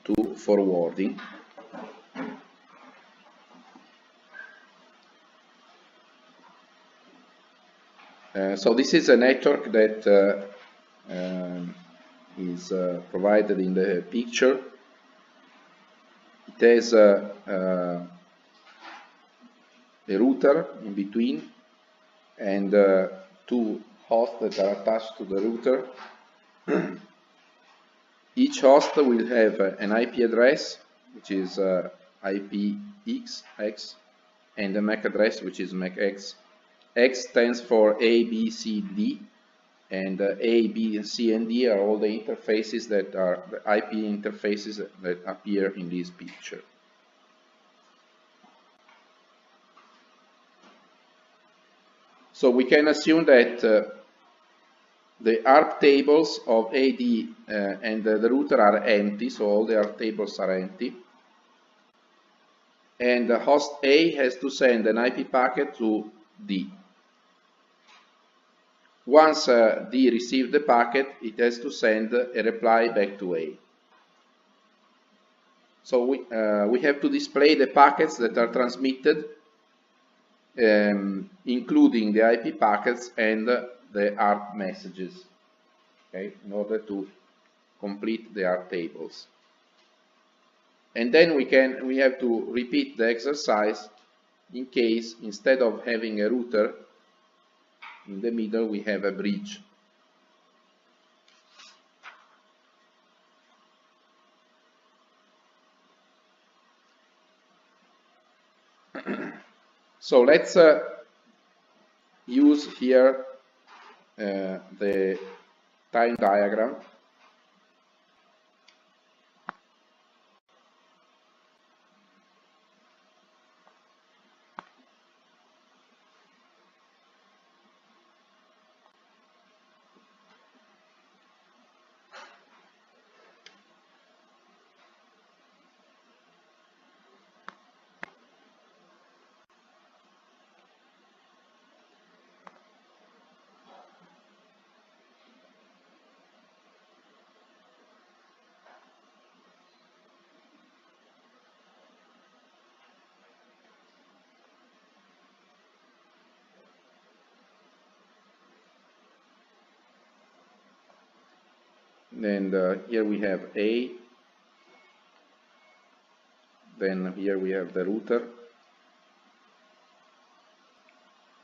to forwarding. So this is a network that is provided in the picture. It has a router in between and two hosts that are attached to the router. Each host will have an IP address, which is IPX, and a MAC address, which is MACX. X stands for A, B, C, D, and A, B, C, and D are all the interfaces that are the IP interfaces that appear in this picture. So we can assume that the ARP tables of AD and the router are empty, so all the ARP tables are empty. And host A has to send an IP packet to D. Once D receives the packet, it has to send a reply back to A. So we have to display the packets that are transmitted, including the IP packets and the ARP messages, okay, in order to complete the ARP tables. And then we have to repeat the exercise in case instead of having a router in the middle we have a bridge. So let's use here the time diagram. And here we have A, then here we have the router.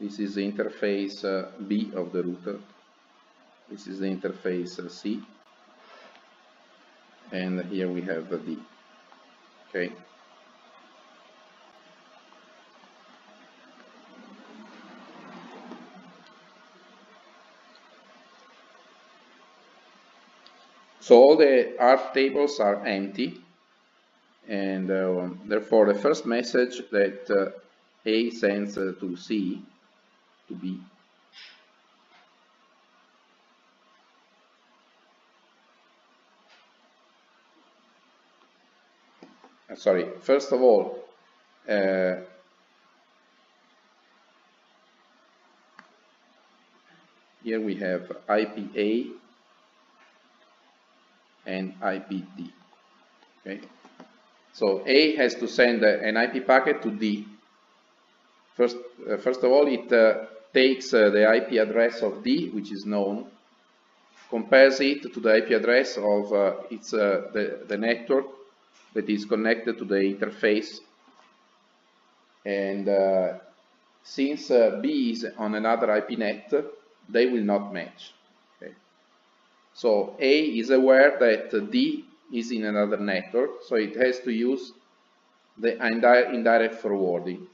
This is the interface B of the router. This is the interface C. And here we have D. Okay. So all the ARP tables are empty, and therefore the first message that A sends to C, to B, sorry, first of all, here we have IPA and IPD. Okay, so A has to send an IP packet to D. First of all, it takes the IP address of D, which is known, compares it to the IP address of the network that is connected to the interface, and since B is on another IP net, they will not match. Okay. So A is aware that D is in another network, so it has to use the indirect forwarding.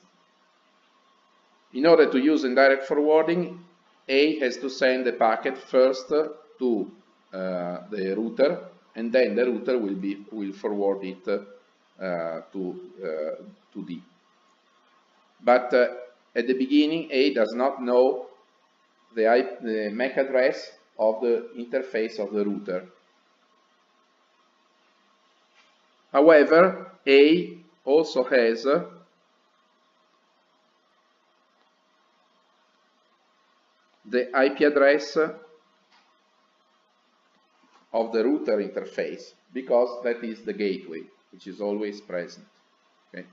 In order to use indirect forwarding, A has to send the packet first to the router, and then the router will forward it to D. But at the beginning, A does not know the MAC address of the interface of the router. However, A also has the IP address of the router interface, because that is the gateway, which is always present. Okay.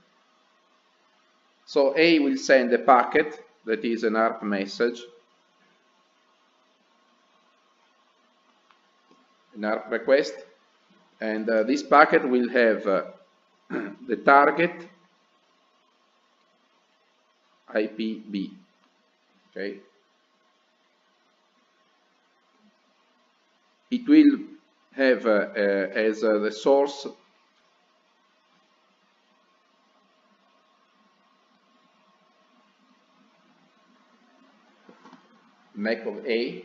So A will send a packet that is an ARP message, an ARP request, and this packet will have the target IPB. Okay. It will have as the source MAC of A,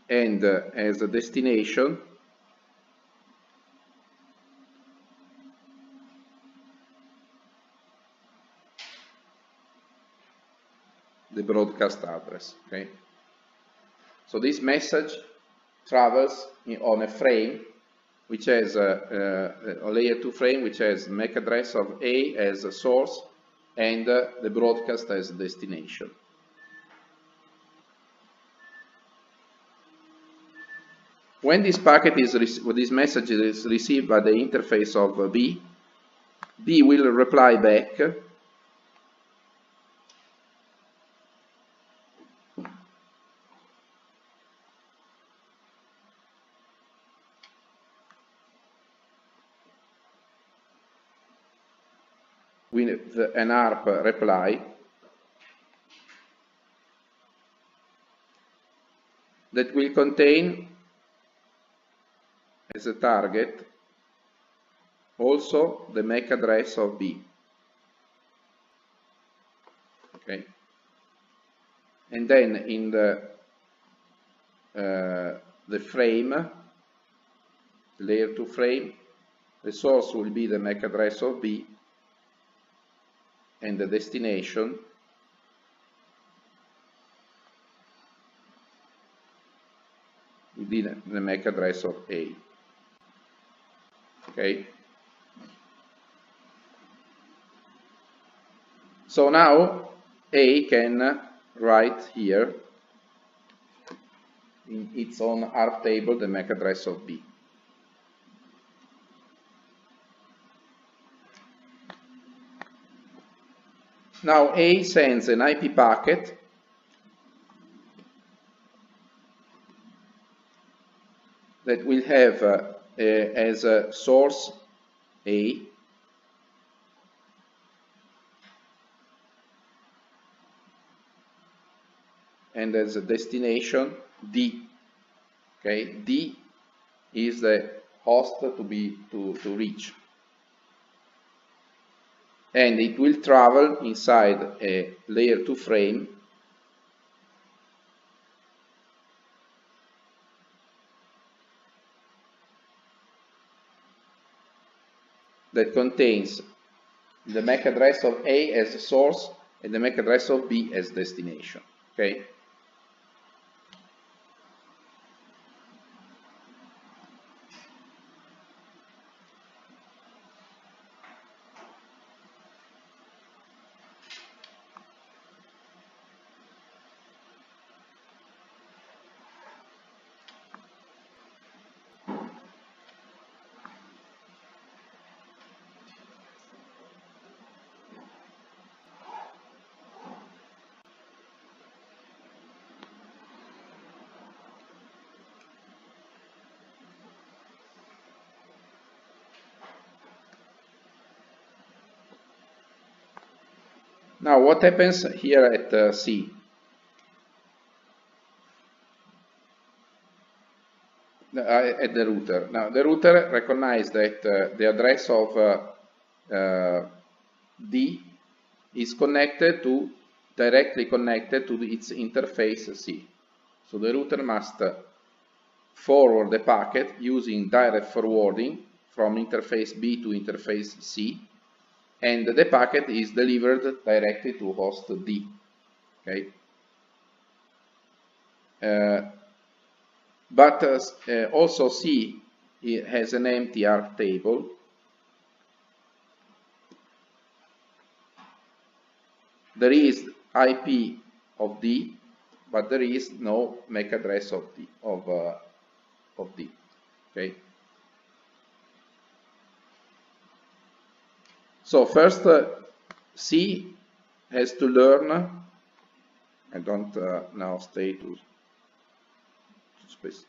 and as a destination the broadcast address. Okay. So this message travels on a frame which has a layer 2 frame which has MAC address of A as a source and the broadcast as a destination. When this packet is this message is received by the interface of B, B will reply back with an ARP reply that will contain as a target also the MAC address of B. Okay. And then in the frame, the layer 2 frame, the source will be the MAC address of B, and the destination will be the MAC address of A. Okay. So now A can write here in its own ARP table the MAC address of B. Now A sends an IP packet that will have as a source A, and as a destination D. Okay, D is the host to reach, and it will travel inside a layer 2 frame that contains the MAC address of A as a source and the MAC address of B as destination. Okay. Now what happens here at C? At the router. Now the router recognizes that the address of D is directly connected to its interface C. So the router must forward the packet using direct forwarding from interface B to interface C, and the packet is delivered directly to host D. Okay. But also C has an empty ARP table there is IP of D, but there is no MAC address of of D. Okay. So first, C has to learn. I don't now stay to space.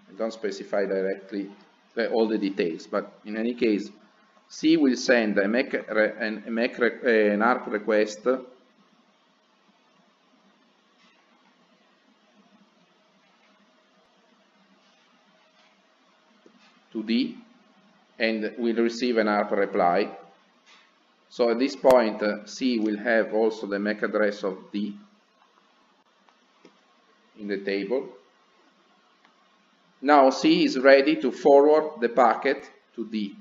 I don't specify directly all the details, but in any case, C will send an ARP request to D and will receive an ARP reply. So at this point, C will have also the MAC address of D in the table. Now C is ready to forward the packet to D.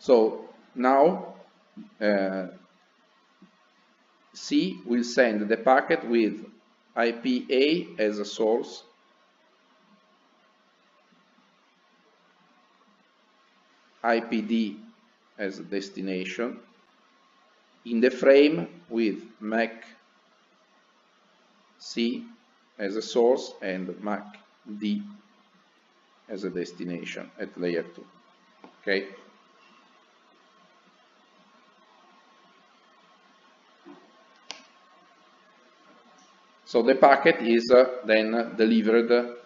So now C will send the packet with IP A as a source, IP D as a destination, in the frame with MAC C as a source and MAC D as a destination at layer 2. Okay? So the packet is then delivered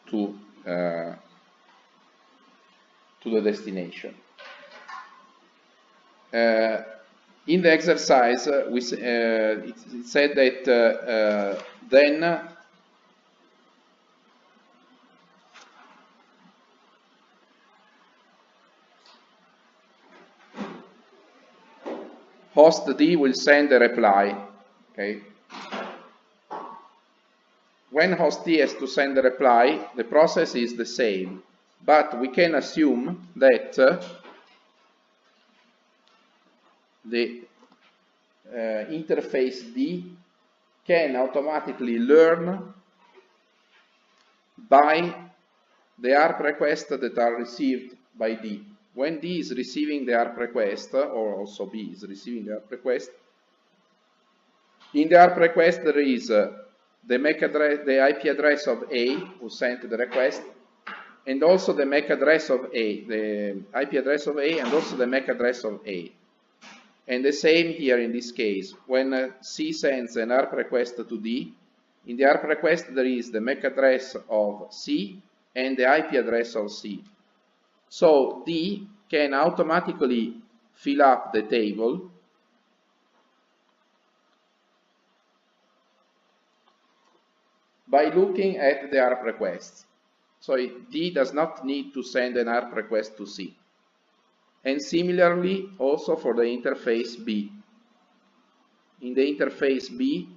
to the destination. In the exercise, it said that then host D will send a reply. Okay. When host D has to send a reply, the process is the same, but we can assume that the interface D can automatically learn by the ARP requests that are received by D. When D is receiving the ARP request, or also B is receiving the ARP request, in the ARP request there is the MAC address, the IP address of A who sent the request, and also the MAC address of A, the IP address of A, and also the MAC address of A. And the same here in this case. When C sends an ARP request to D, in the ARP request there is the MAC address of C and the IP address of C. So D can automatically fill up the table by looking at the ARP requests. So D does not need to send an ARP request to C. And similarly also for the interface B. In the interface B,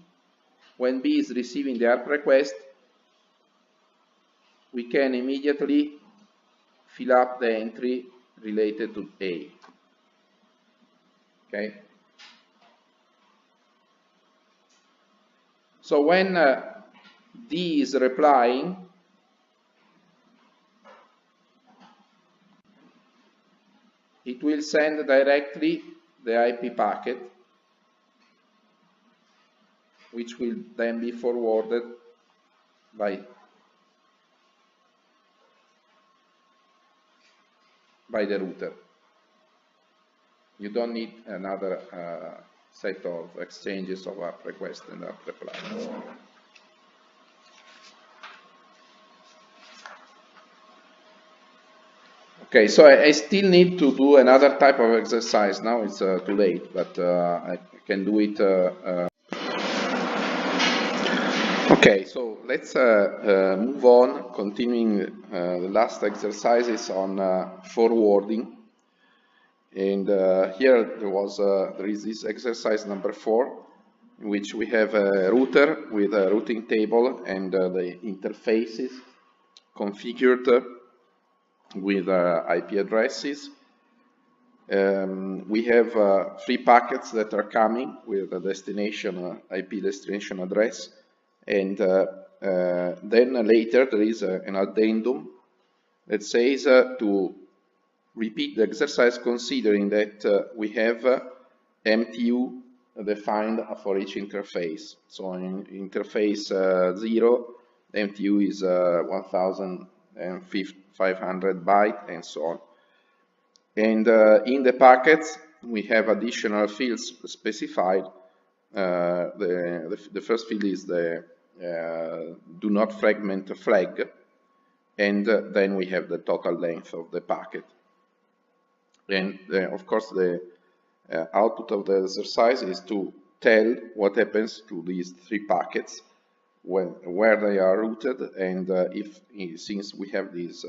when B is receiving the ARP request, we can immediately fill up the entry related to A. Okay? So when D is replying, it will send directly the IP packet, which will then be forwarded by the router. You don't need another set of exchanges of ARP request and ARP replies. Okay, so I still need to do another type of exercise. Now it's too late, but I can do it. Okay, so let's move on, continuing the last exercises on forwarding. And here there is this exercise number 4, in which we have a router with a routing table and the interfaces configured with IP addresses. We have 3 packets that are coming with a destination IP destination address, and then later there is an addendum that says to repeat the exercise considering that we have MTU defined for each interface. So in interface 0, MTU is 1500 byte and so on. And in the packets, we have additional fields specified. The first field is the do not fragment flag, and then we have the total length of the packet. And of course, the output of the exercise is to tell what happens to these 3 packets, where they are routed, and since we have this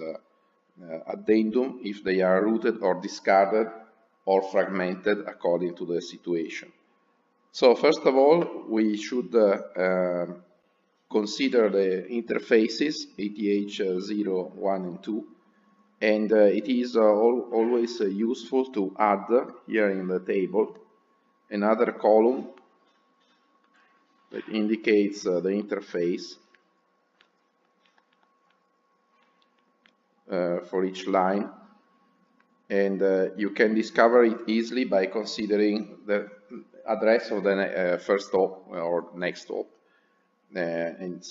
addendum, if they are routed or discarded or fragmented according to the situation. So first of all, we should consider the interfaces ATH0, 1 and 2, and it is always useful to add here in the table another column that indicates the interface for each line, and you can discover it easily by considering the address of the first hop or next hop, and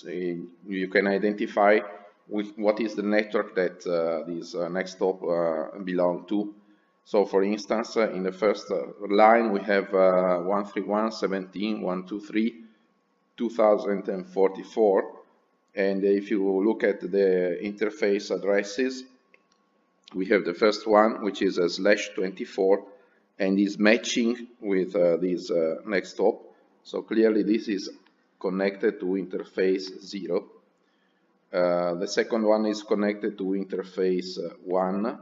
you can identify what is the network that this next hop belong to. So for instance, in the first line we have 131.17.123 2044, and if you look at the interface addresses, we have the first one, which is a /24, and is matching with this next hop. So clearly this is connected to interface 0. The second one is connected to interface 1,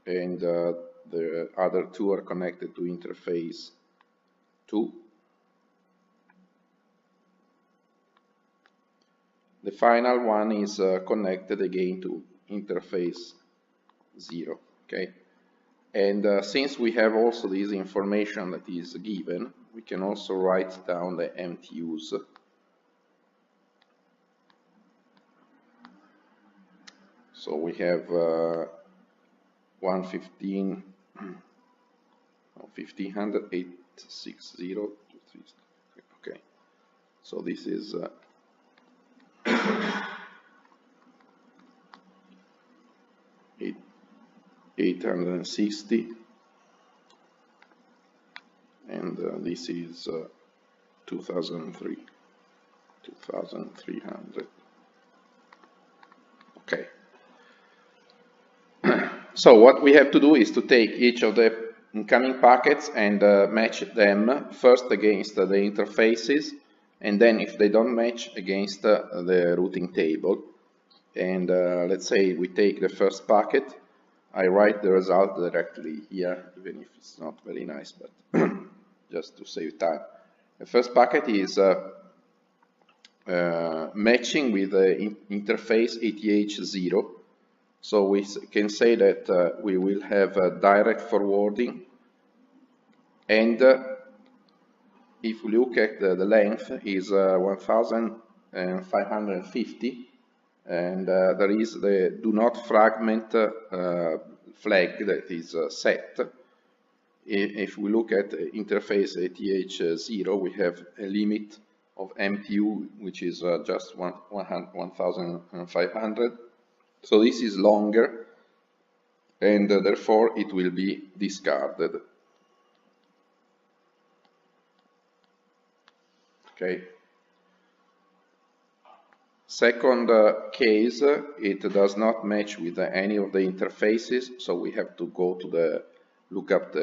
and the other 2 are connected to interface 2. The final one is connected again to interface 0. Okay, and since we have also this information that is given, we can also write down the MTUs. So we have 115, 1500, 860, 23. Okay, so this is 860, and this is 2300. Okay. So what we have to do is to take each of the incoming packets and match them first against the interfaces, and then if they don't match, against the routing table. And let's say we take the first packet. I write the result directly here, even if it's not very nice, but just to save time. The first packet is matching with the interface ATH0. So we can say that we will have direct forwarding, and if we look at the length is 1550, and there is the do not fragment flag that is set. If we look at interface ATH0, we have a limit of MTU, which is just 1500. So this is longer, and therefore it will be discarded. Okay. Second case, it does not match with any of the interfaces, so we have to go to the lookup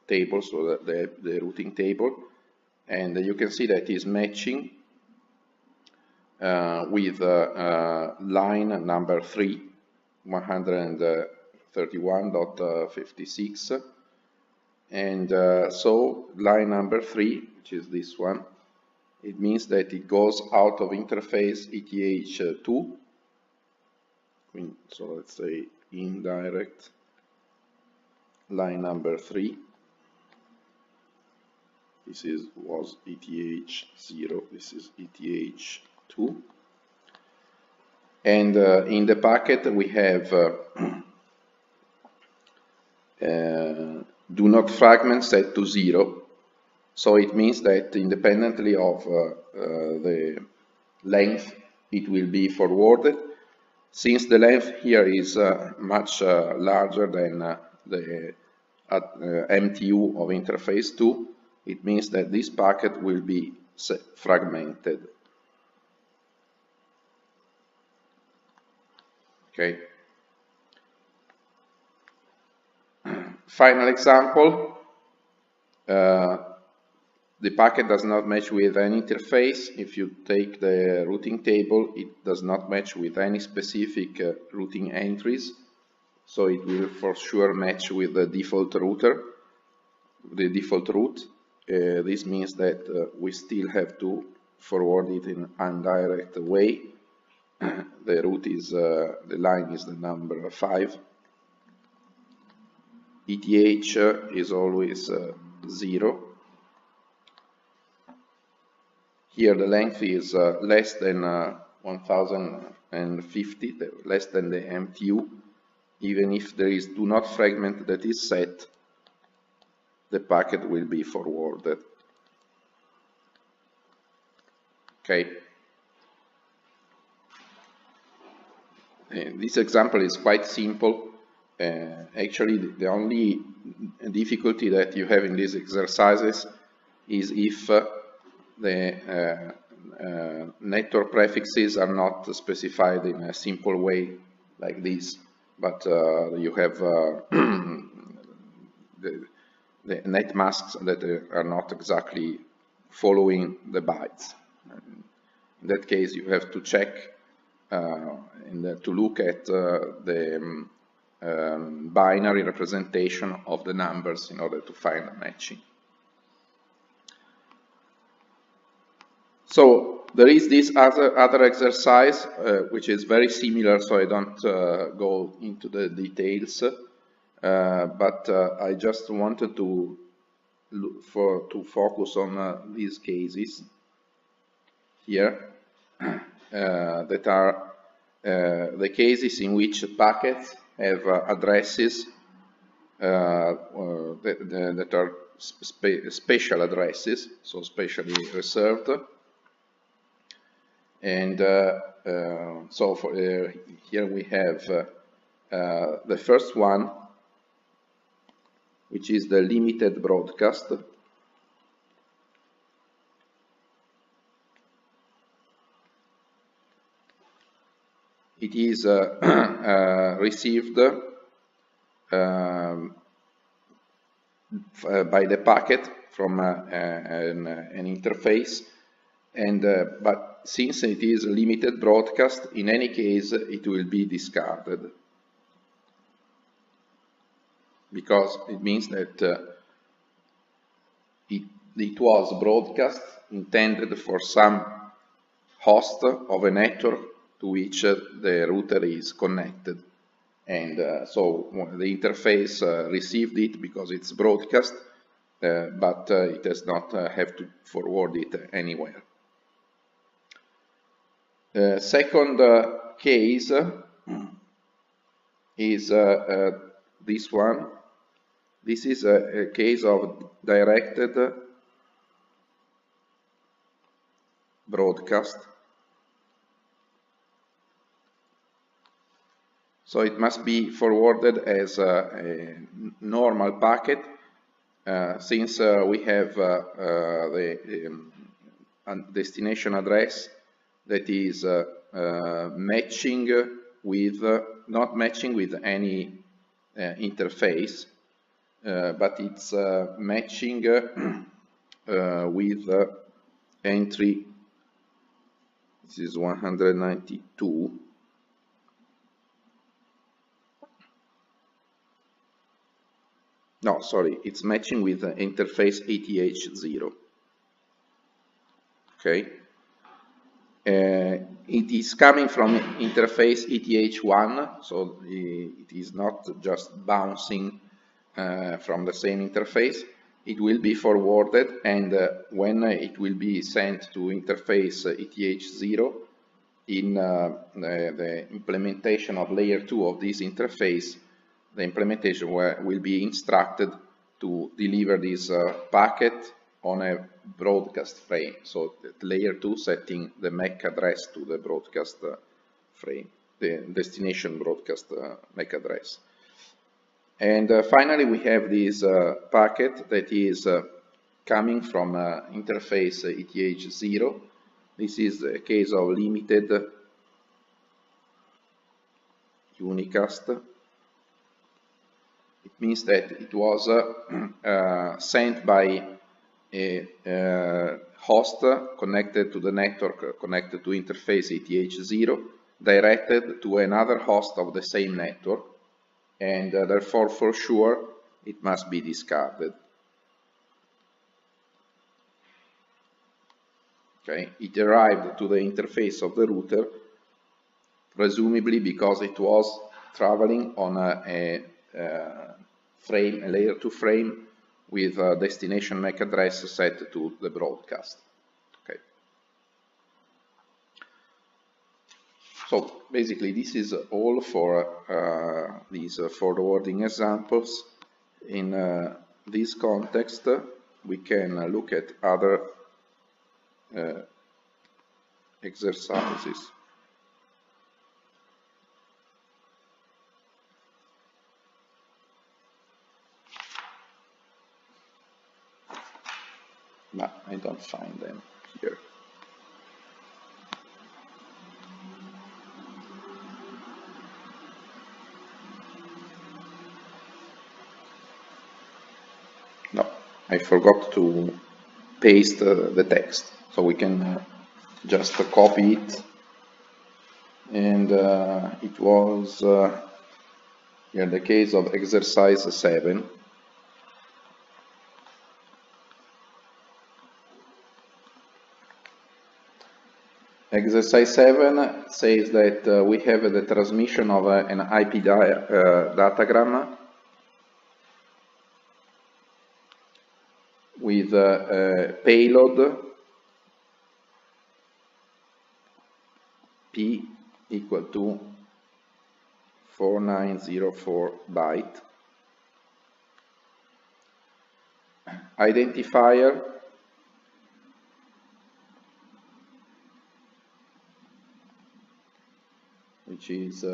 table, so the routing table, and you can see that it is matching with line number 3, 131.56, and so line number 3, which is this one, it means that it goes out of interface ETH2, so let's say indirect line number 3. This was ETH0, this is ETH2. And in the packet we have do not fragment set to 0. So it means that independently of the length, it will be forwarded. Since the length here is much larger than the MTU of interface 2, it means that this packet will be fragmented. Okay. Final example. The packet does not match with any interface. If you take the routing table, it does not match with any specific routing entries. So it will for sure match with the default router, the default route. This means that we still have to forward it in an indirect way. The route is, the line is the number 5. ETH is always 0. Here the length is less than 1050, less than the MTU. Even if there is do not fragment that is set, the packet will be forwarded. Okay. This example is quite simple. Actually, the only difficulty that you have in these exercises is if the network prefixes are not specified in a simple way like this, but you have the net masks that are not exactly following the bytes. In that case, you have to check and to look at the binary representation of the numbers in order to find a matching. So there is this other exercise which is very similar, so I don't go into the details, but I just wanted to focus on these cases here that are the cases in which packets have addresses that are special addresses, so specially reserved. And so for, here we have the first one, which is the limited broadcast. It is received by the packet from an interface, and but since it is a limited broadcast, in any case it will be discarded, because it means that it was broadcast intended for some host of a network to which the router is connected, and so the interface received it because it's broadcast, but it does not have to forward it anywhere. Second case is this one. This is a case of directed broadcast. So it must be forwarded as a normal packet, since we have the destination address that is matching with, not matching with any interface, but it's matching with entry, this is 192, no, sorry, it's matching with interface ETH0, okay? It is coming from interface ETH1, so it is not just bouncing from the same interface, it will be forwarded, and when it will be sent to interface ETH0, in the implementation of layer 2 of this interface, the implementation will be instructed to deliver this packet on a broadcast frame. So layer 2 setting the MAC address to the broadcast frame, the destination broadcast MAC address. And finally, we have this packet that is coming from interface ETH0. This is a case of limited unicast. It means that it was sent by a host connected to the network, connected to interface ETH0, directed to another host of the same network, and therefore for sure it must be discarded. Okay, it arrived to the interface of the router, presumably because it was traveling on a frame, a layer 2 frame with a destination MAC address set to the broadcast. Okay. So basically this is all for these forwarding examples. In this context, we can look at other exercises. But I don't find them here. No, I forgot to paste the text, so we can just copy it. And it was in the case of exercise 7. Exercise 7 says that we have the transmission of an IP datagram with a payload P equal to 4904 byte, identifier which is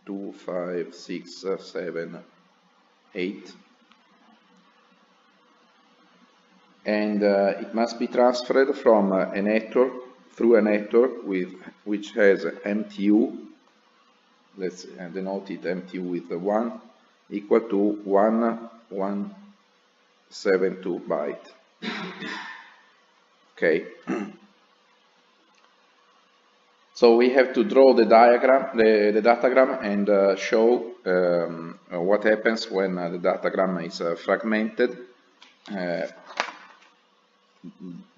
25678, and it must be transferred from a network through a network which has MTU. Let's denote it MTU with 1 equal to 1172 byte. Okay. So we have to draw the diagram, the datagram, and show what happens when the datagram is fragmented,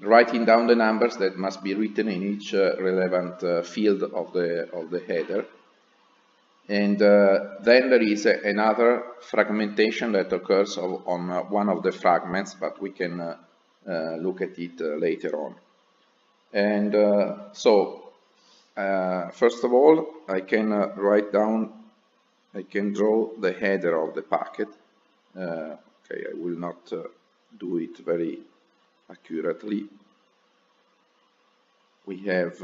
writing down the numbers that must be written in each relevant field of the header. And then there is another fragmentation that occurs on one of the fragments, but we can look at it later on. And first of all, I can write down, I can draw the header of the packet. Okay, I will not do it very accurately. We have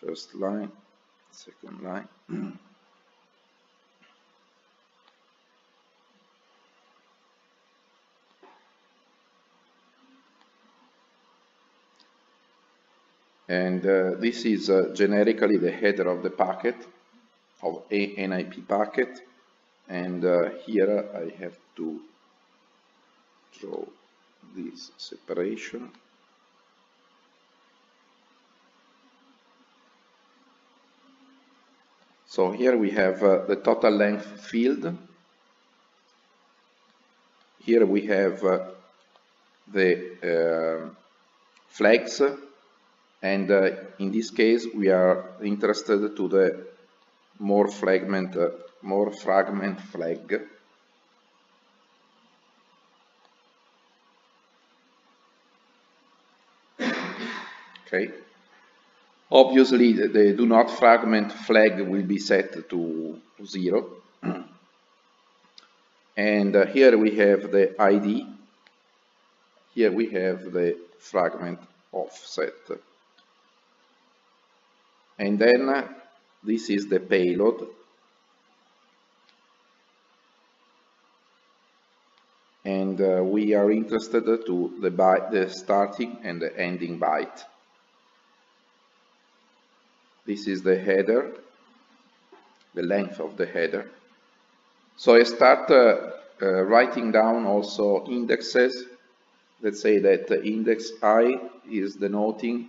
first line, second line. And this is generically the header of the packet, of an IP packet. And here I have to draw this separation. So here we have the total length field. Here we have the flags. And in this case, we are interested to the more fragment flag. Okay. Obviously, the do not fragment flag will be set to 0. And here we have the ID. Here we have the fragment offset. And then this is the payload. And we are interested to the starting and the ending byte. This is the header, the length of the header. So I start writing down also indexes. Let's say that index I is denoting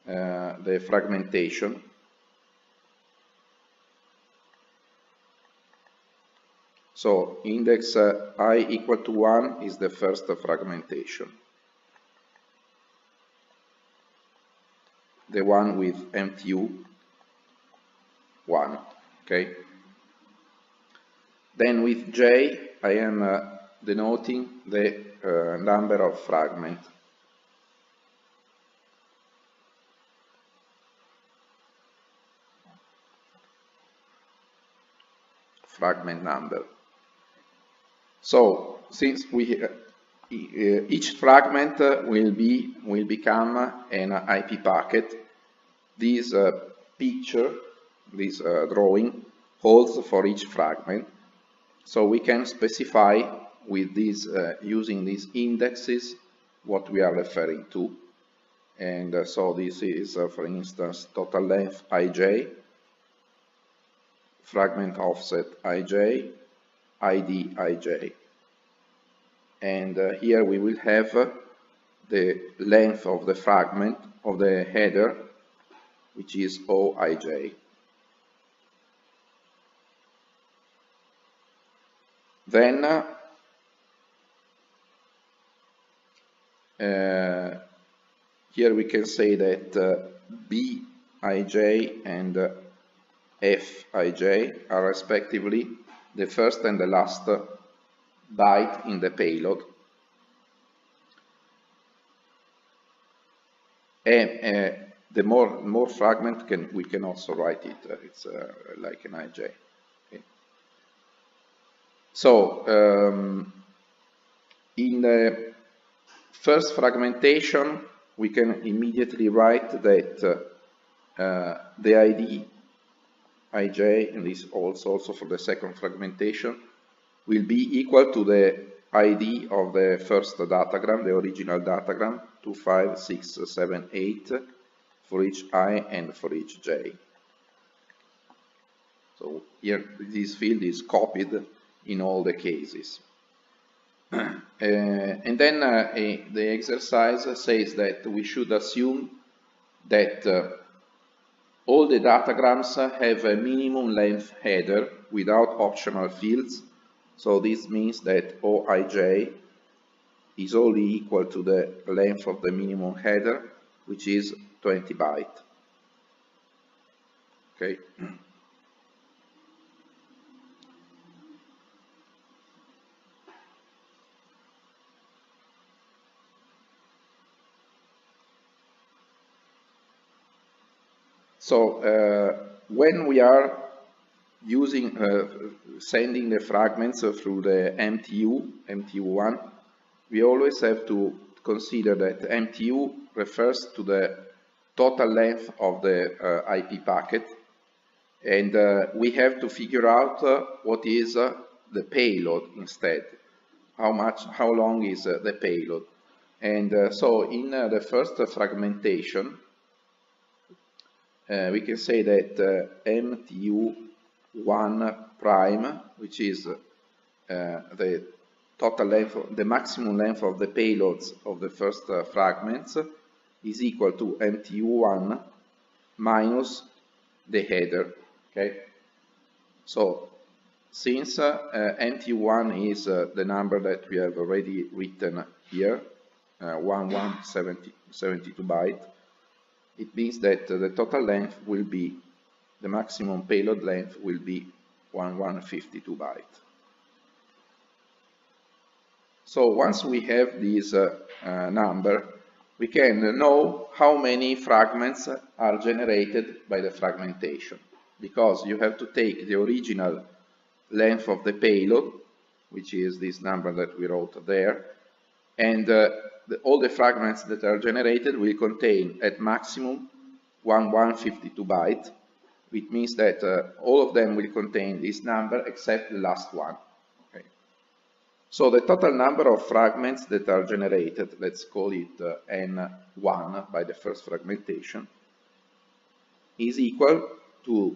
the fragmentation. So index I equal to 1 is the first fragmentation. The one with MTU 1, okay? Then with J, I am denoting the number of fragment. Fragment number. So since we each fragment will become an IP packet, this picture, this drawing holds for each fragment. So we can specify with these using these indexes what we are referring to. And so this is, for instance, total length ij, fragment offset ij, ID ij. And here we will have the length of the fragment of the header, which is OIJ. Then here we can say that Bij and Fij are respectively the first and the last byte in the payload. And the more fragment we can also write it. It's like an IJ. Okay. So in the first fragmentation, we can immediately write that the ID ij, and this also for the second fragmentation, will be equal to the ID of the first datagram, the original datagram, 2, 5, 6, 7, 8, for each I and for each J. So here this field is copied in all the cases. And then the exercise says that we should assume that all the datagrams have a minimum length header without optional fields. So this means that OIJ is only equal to the length of the minimum header, which is 20 bytes. Okay. So when we are using sending the fragments through the MTU1, we always have to consider that MTU refers to the total length of the IP packet, and we have to figure out what is the payload instead. How long is the payload? And so in the first fragmentation, we can say that MTU1 prime, which is the total length, the maximum length of the payloads of the first fragments, is equal to MTU1 minus the header. Okay. So since MTU1 is the number that we have already written here, 1172 bytes, it means that the total length will be, the maximum payload length will be 1152 bytes. So once we have this number, we can know how many fragments are generated by the fragmentation, because you have to take the original length of the payload, which is this number that we wrote there, and all the fragments that are generated will contain at maximum 152 bytes, which means that all of them will contain this number except the last one. Okay. So the total number of fragments that are generated, let's call it n1 by the first fragmentation, is equal to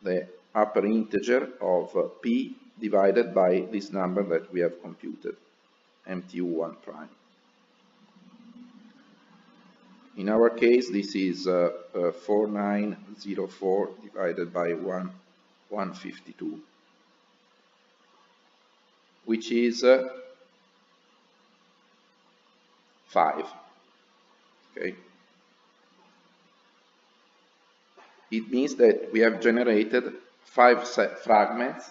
the upper integer of p divided by this number that we have computed, MTU1 prime. In our case, this is 4904 divided by 152, which is 5. Okay. It means that we have generated 5 fragments.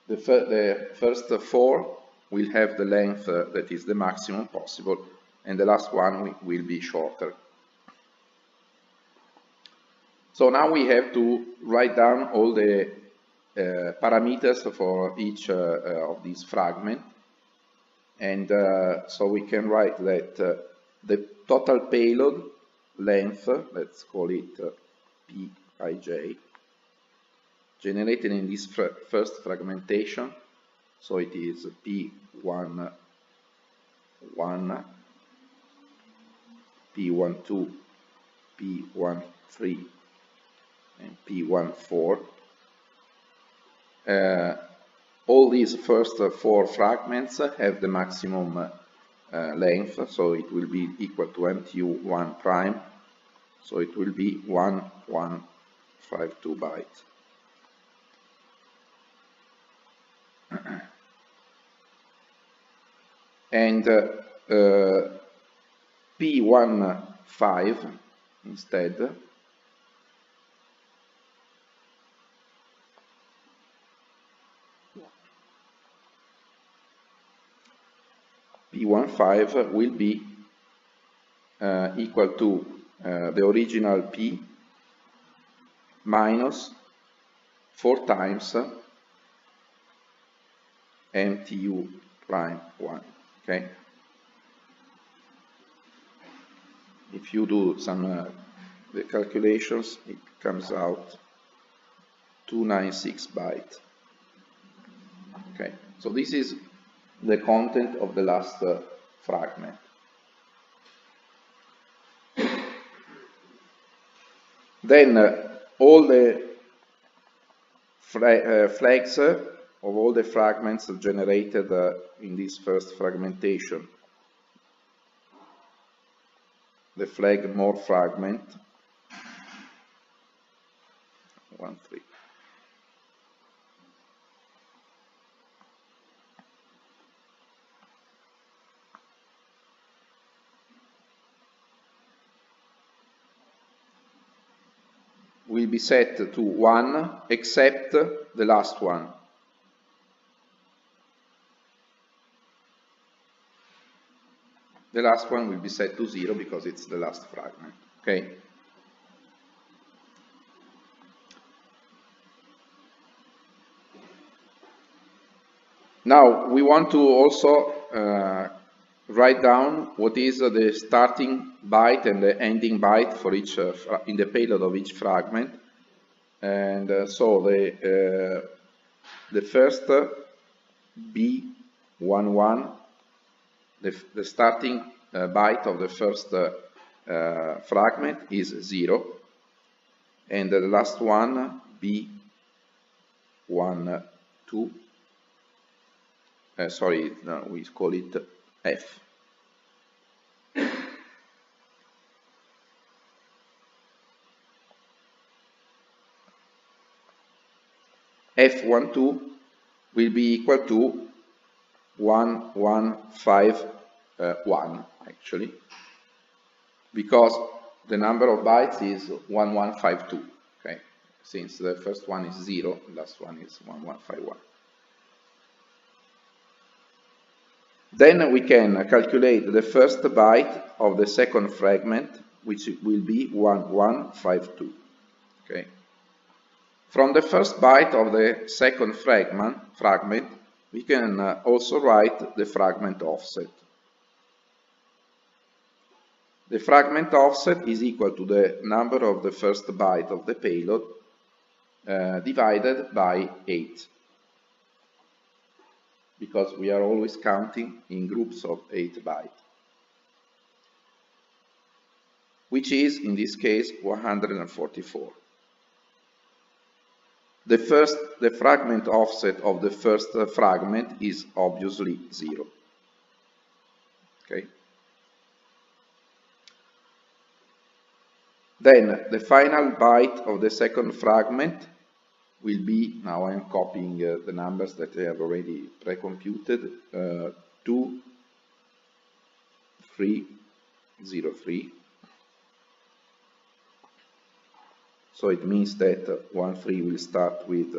The first 4 will have the length that is the maximum possible, and the last one will be shorter. So now we have to write down all the parameters for each of these fragments, and so we can write that the total payload length, let's call it Pij, generated in this first fragmentation, so it is P11, P12, P13, and P14. All these first 4 fragments have the maximum length, so it will be equal to MTU1 prime, so it will be 1152 bytes. And P15 instead P15 will be equal to the original P minus 4 times MTU prime 1. Okay. If you do some the calculations, it comes out 296 bytes. Okay. So this is the content of the last fragment. Then all the flags of all the fragments generated in this first fragmentation. The flag more fragment 1, 3. Will be set to 1 except the last one. The last one will be set to 0 because it's the last fragment. Okay. Now we want to also write down what is the starting byte and the ending byte for each in the payload of each fragment, and so the first B11, the starting byte of the first fragment is 0, and the last one B12, sorry, no, we call it F. F12 will be equal to 1151 actually, because the number of bytes is 1152. Okay, since the first one is 0, the last one is 1151. Then we can calculate the first byte of the second fragment, which will be 1152. Okay. From the first byte of the second fragment we can also write the fragment offset. The fragment offset is equal to the number of the first byte of the payload divided by 8, because we are always counting in groups of 8 bytes, which is, in this case, 144. The fragment offset of the first fragment is obviously 0. Okay. Then the final byte of the second fragment will be, now I am copying the numbers that I have already pre-computed, 2303. So it means that 13 will start with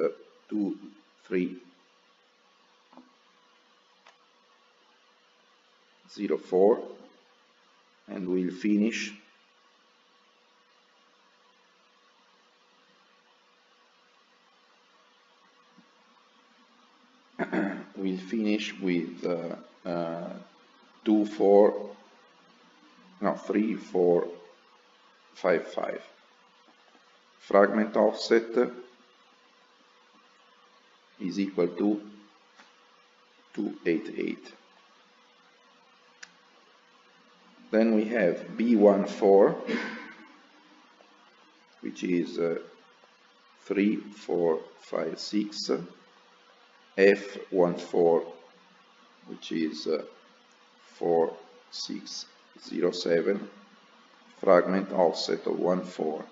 2304 and will finish with 3455. Fragment offset is equal to 288. Then we have B14, which is 3456, F14, which is 4607, fragment offset of 14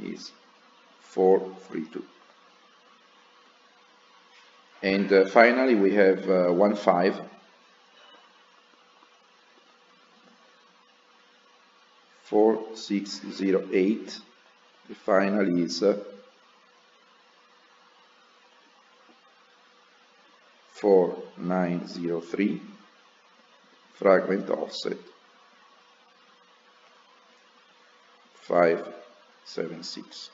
is 432. And finally we have 15, (4608). The final is 4903, fragment offset 576.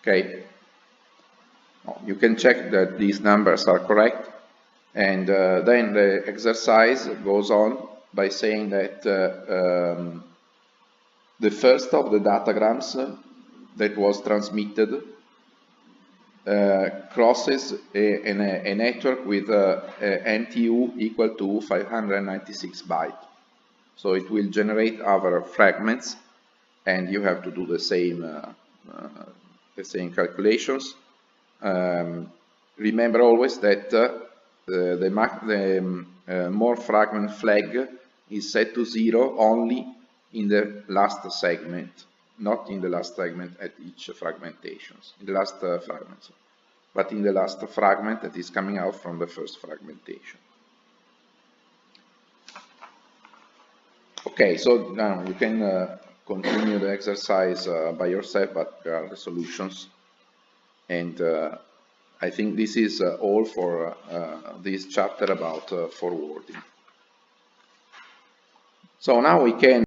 Okay, you can check that these numbers are correct, and then the exercise goes on by saying that the first of the datagrams that was transmitted crosses a network with NTU equal to 596 bytes. So it will generate other fragments, and you have to do the same calculations. Remember always that the more fragment flag is set to 0 only in the last segment, not in the last segment at each fragmentations, in the last fragments, but in the last fragment that is coming out from the first fragmentation. Okay, so now you can continue the exercise by yourself, but there are the solutions, and I think this is all for this chapter about forwarding. So now we can